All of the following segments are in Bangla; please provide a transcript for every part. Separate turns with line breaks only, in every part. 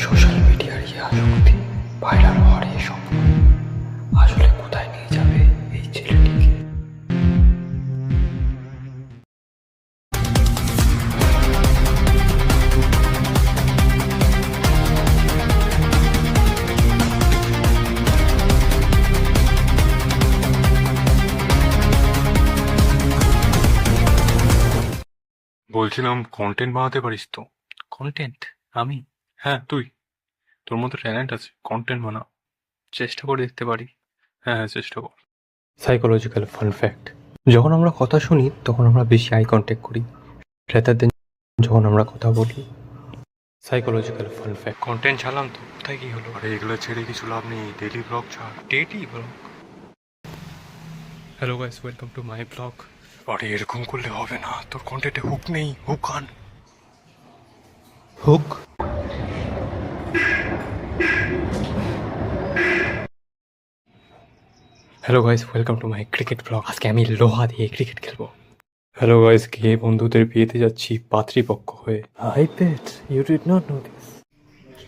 সোশ্যাল মিডিয়ার এই আসক্তি, ভাইরাল হওয়ার এই স্বপ্ন আসলে কোথায় নিয়ে যাবে এই ছেলেটিকে?
বলছিলাম, কন্টেন্ট বানাতে পারিস তো? কন্টেন্ট? আমি? হ্যাঁ, তুই। তোর মধ্যে ট্যালেন্ট আছে, কন্টেন্ট বানা। চেষ্টা করে দেখতে পারি। হ্যাঁ হ্যাঁ, চেষ্টা কর।
সাইকোলজিক্যাল ফান ফ্যাক্ট, যখন আমরা কথা শুনি তখন আমরা বেশি আই কন্ট্যাক্ট করি রেদার দেন যখন আমরা কথা বলি। Psychological fun fact.
কন্টেন্ট ছাড়লাম তো, কোথায় কি হলো? আরে এগুলো ছেড়ে কিছু লাভ নেই, ডেইলি ব্লগ ছাড়। Daily blog? Hello guys, welcome to my blog. আরে এরকম করলে হবে না, তোর কন্টেন্টে হুক নেই, হুক আন।
Hook? Hello guys, welcome to my cricket blog. আজকে আমি লোহা দিয়ে ক্রিকেট খেলবো। হ্যালো গাইস, গিয়ে বন্ধুদের বিয়েতে যাচ্ছি পাত্রীপক্ষ হয়ে। I bet you did not know this.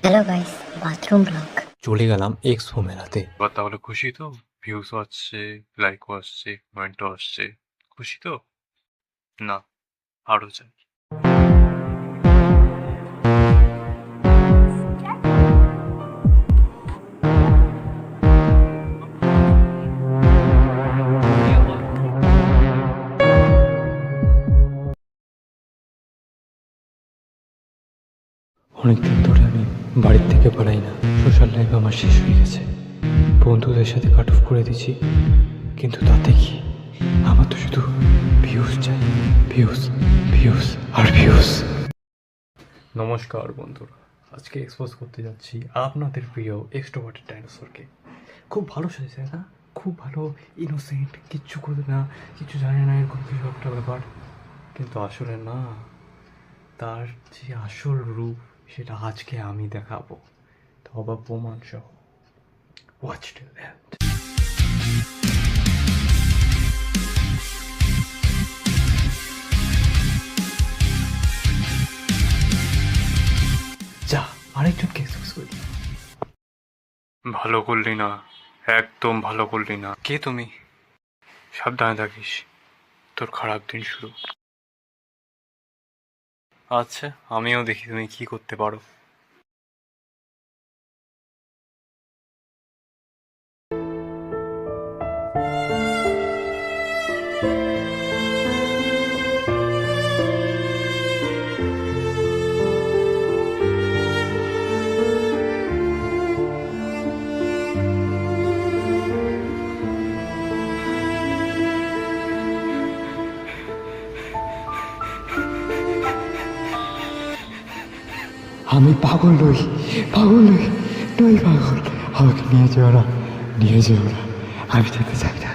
Hello guys, bathroom blog.
চলে গেলাম এক্সপো মেলাতে।
এবার তাহলে খুশি তো? ভিউসও আসছে, লাইকও আসছে, কমেন্টও আসছে। খুশি তো? না, আরো চাই।
অনেকদিন ধরে আমি বাড়ির থেকে পালাই না। সোশ্যাল লাইফ আমার শেষ হয়ে গেছে। বন্ধুদের সাথে কাট অফ করে দিচ্ছি, কিন্তু তাতে কি? আমার তো শুধু ভিউজ চাই, ভিউজ, ভিউজ আর ভিউজ। নমস্কার বন্ধুরা, আজকে এক্সপোজ করতে যাচ্ছি আপনাদের প্রিয় এক্সট্রোভার্টেড ডাইনোসরকে। খুব ভালো সাজেছে না? খুব ভালো, ইনোসেন্ট, কিচ্ছু করে না, কিছু জানে না, এরকম কিছু একটা ব্যাপার। কিন্তু আসলে না, তার যে আসল রূপ সেটা আজকে আমি দেখাবো, তো অবাক প্রমাণ সহ। Watch till and. যা, আরেকজনকে এক্সপোজ করি।
ভালো করলি না, একদম ভালো করলি না। কে তুমি? সাবধানে থাকিস, তোর খারাপ দিন শুরু। আচ্ছা, আমিও দেখি তুমি কি করতে পারো।
আমি পাগল নই, পাগল নই, নই পাগল। আমাকে নিয়ে যেও না, নিয়ে যেও না, আমি যেতে চাই না।